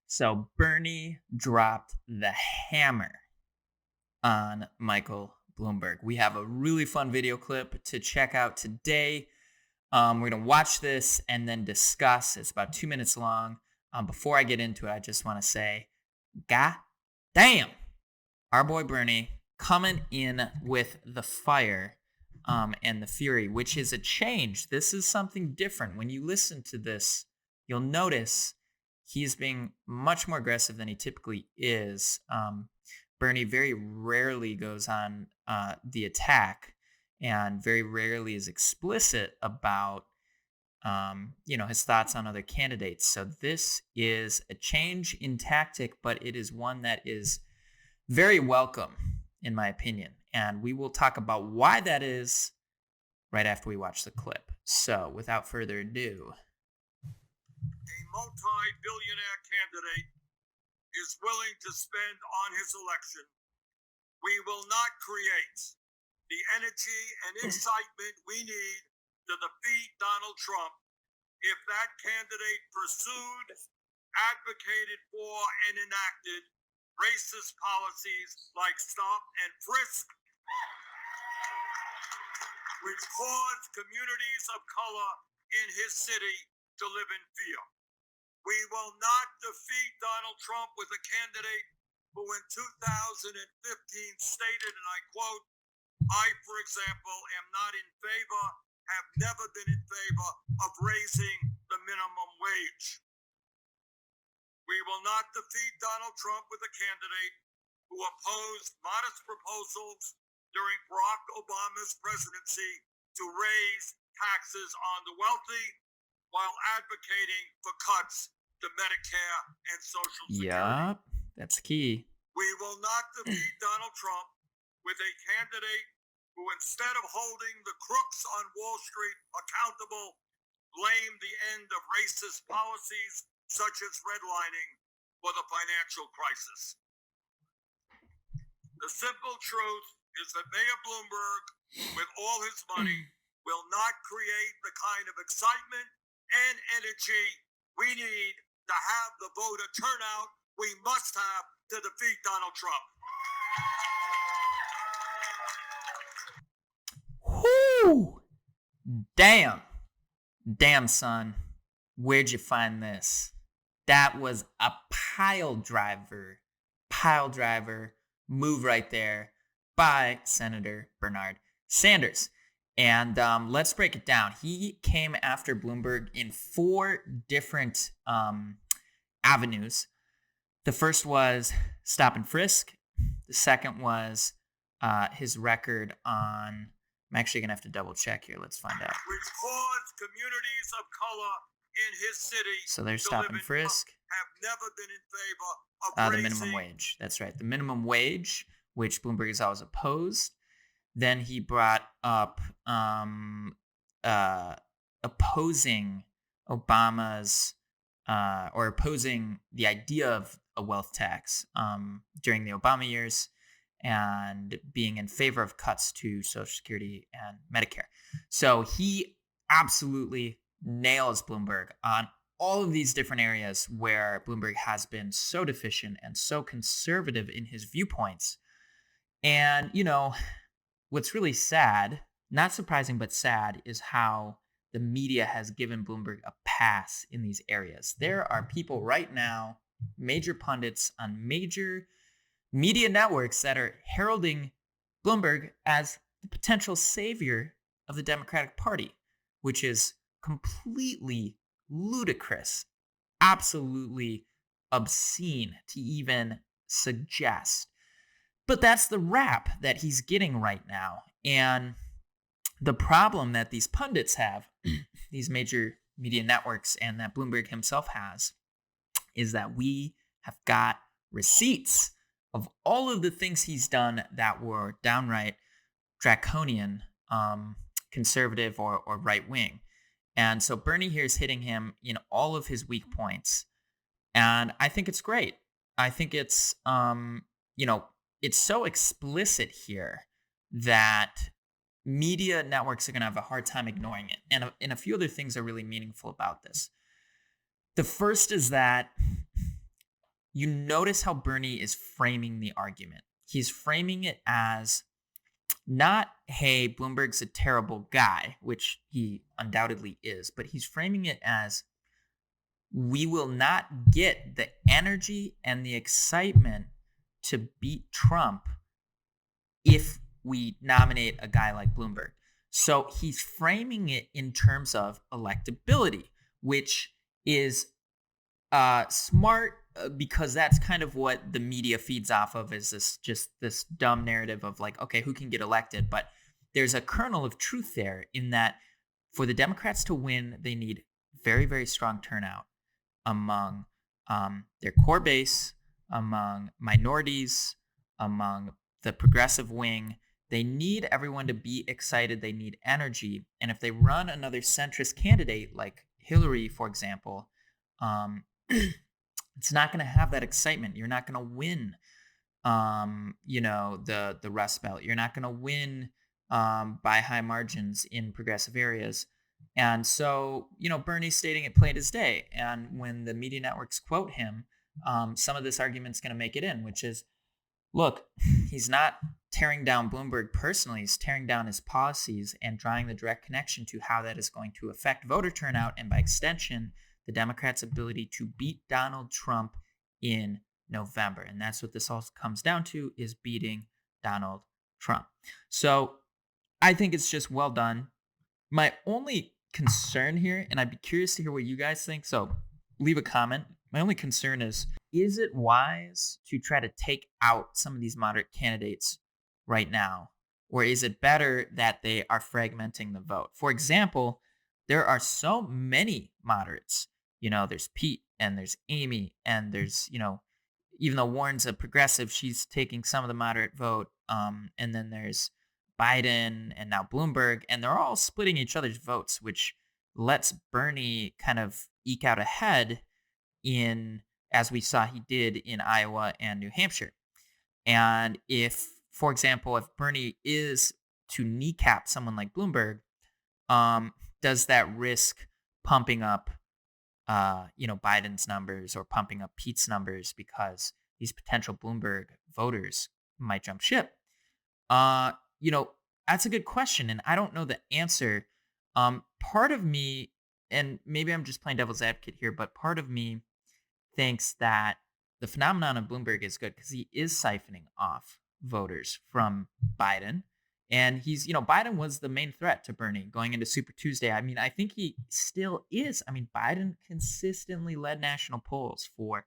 So Bernie dropped the hammer on Michael Bloomberg. We have a really fun video clip to check out today. We're going to watch this and then discuss. It's about 2 minutes long. Before I get into it, I just want to say, God damn, our boy Bernie coming in with the fire and the fury, which is a change. This is something different. When you listen to this, you'll notice he's being much more aggressive than he typically is. Bernie very rarely goes on the attack and very rarely is explicit about his thoughts on other candidates. So this is a change in tactic, but it is one that is very welcome, in my opinion. And we will talk about why that is right after we watch the clip. So without further ado. A multi-billionaire candidate is willing to spend on his election. We will not create the energy and excitement we need to defeat Donald Trump if that candidate pursued, advocated for, and enacted racist policies like stop and frisk, which caused communities of color in his city to live in fear. We will not defeat Donald Trump with a candidate who in 2015 stated, and I quote, I, for example, am not in favor, have never been in favor of raising the minimum wage. We will not defeat Donald Trump with a candidate who opposed modest proposals during Barack Obama's presidency to raise taxes on the wealthy while advocating for cuts to Medicare and Social Security. Yup, that's key. We will not defeat Donald Trump with a candidate who, instead of holding the crooks on Wall Street accountable, blamed the end of racist policies such as redlining for the financial crisis. The simple truth is that Mayor Bloomberg, with all his money, will not create the kind of excitement and energy we need to have the voter turnout we must have to defeat Donald Trump. Whoo! Damn, son. Where'd you find this? That was a pile driver move right there by Senator Bernard Sanders. And let's break it down. He came after Bloomberg in 4 different avenues. The first was stop and frisk. The second was his record on... I'm actually going to have to double check here. Let's find out. Which caused communities of color in his city so there's stop and frisk. Have never been in favor of the minimum wage. That's right. The minimum wage, which Bloomberg has always opposed. Then he brought up opposing Obama's or opposing the idea of a wealth tax during the Obama years, and being in favor of cuts to Social Security and Medicare. So he absolutely nails Bloomberg on all of these different areas where Bloomberg has been so deficient and so conservative in his viewpoints. And, what's really sad, not surprising but sad, is how the media has given Bloomberg a pass in these areas. There are people right now, major pundits on major media networks, that are heralding Bloomberg as the potential savior of the Democratic Party, which is completely ludicrous, absolutely obscene to even suggest. But that's the rap that he's getting right now. And the problem that these pundits have, these major media networks, and that Bloomberg himself has, is that we have got receipts of all of the things he's done that were downright draconian, conservative or right wing. And so Bernie here is hitting him in all of his weak points. And I think it's great. I think it's, it's so explicit here that media networks are going to have a hard time ignoring it. And a few other things are really meaningful about this. The first is that you notice how Bernie is framing the argument. He's framing it as not, hey, Bloomberg's a terrible guy, which he undoubtedly is, but he's framing it as we will not get the energy and the excitement to beat Trump if we nominate a guy like Bloomberg. So he's framing it in terms of electability, which is smart because that's kind of what the media feeds off of, is this dumb narrative of like, okay, who can get elected? But there's a kernel of truth there in that for the Democrats to win, they need very, very strong turnout among their core base, among minorities, among the progressive wing. They need everyone to be excited. They need energy. And if they run another centrist candidate like Hillary, for example, um, it's not going to have that excitement. You're not going to win, the Rust Belt. You're not going to win by high margins in progressive areas. And so, Bernie's stating it plain as day. And when the media networks quote him, some of this argument's going to make it in, which is, look, he's not tearing down Bloomberg personally. He's tearing down his policies and drawing the direct connection to how that is going to affect voter turnout and, by extension, the Democrats' ability to beat Donald Trump in November. And that's what this all comes down to, is beating Donald Trump. So I think it's just well done. My only concern here, and I'd be curious to hear what you guys think, so leave a comment. My only concern is it wise to try to take out some of these moderate candidates right now? Or is it better that they are fragmenting the vote? For example, there are so many moderates. There's Pete and there's Amy and there's, even though Warren's a progressive, she's taking some of the moderate vote. And then there's Biden and now Bloomberg, and they're all splitting each other's votes, which lets Bernie kind of eke out ahead as we saw he did in Iowa and New Hampshire. And if, for example, if Bernie is to kneecap someone like Bloomberg, does that risk pumping up, Biden's numbers or pumping up Pete's numbers because these potential Bloomberg voters might jump ship? That's a good question, and I don't know the answer. Part of me, and maybe I'm just playing devil's advocate here, but part of me thinks that the phenomenon of Bloomberg is good because he is siphoning off voters from Biden. And Biden was the main threat to Bernie going into Super Tuesday. I mean, I think he still is. I mean, Biden consistently led national polls for,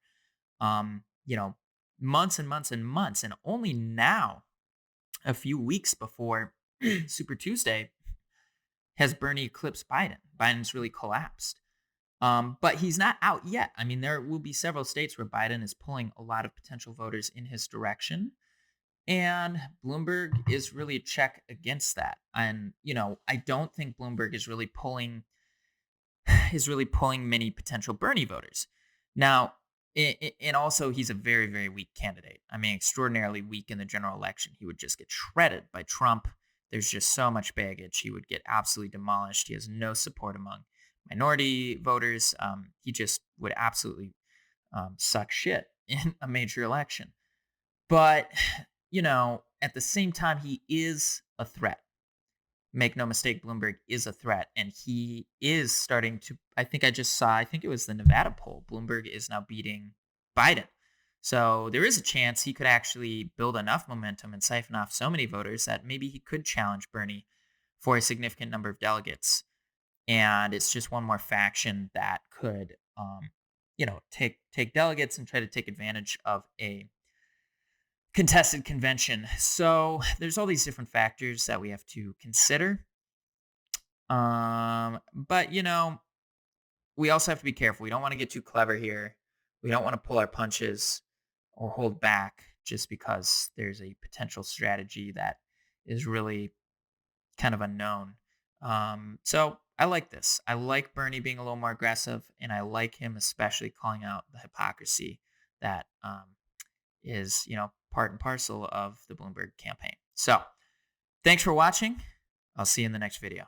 months and months and months. And only now, a few weeks before Super Tuesday, has Bernie eclipsed Biden. Biden's really collapsed. But he's not out yet. I mean, there will be several states where Biden is pulling a lot of potential voters in his direction. And Bloomberg is really a check against that. And, I don't think Bloomberg is really pulling many potential Bernie voters. Now, and also he's a very, very weak candidate. I mean, extraordinarily weak in the general election. He would just get shredded by Trump. There's just so much baggage. He would get absolutely demolished. He has no support among minority voters. He just would absolutely suck shit in a major election. But, at the same time, he is a threat. Make no mistake, Bloomberg is a threat. And he is starting to, I think it was the Nevada poll. Bloomberg is now beating Biden. So there is a chance he could actually build enough momentum and siphon off so many voters that maybe he could challenge Bernie for a significant number of delegates. And it's just one more faction that could, take delegates and try to take advantage of a contested convention. So there's all these different factors that we have to consider. But we also have to be careful. We don't want to get too clever here. We don't want to pull our punches or hold back just because there's a potential strategy that is really kind of unknown. So I like this. I like Bernie being a little more aggressive, and I like him especially calling out the hypocrisy that is, part and parcel of the Bloomberg campaign. So thanks for watching. I'll see you in the next video.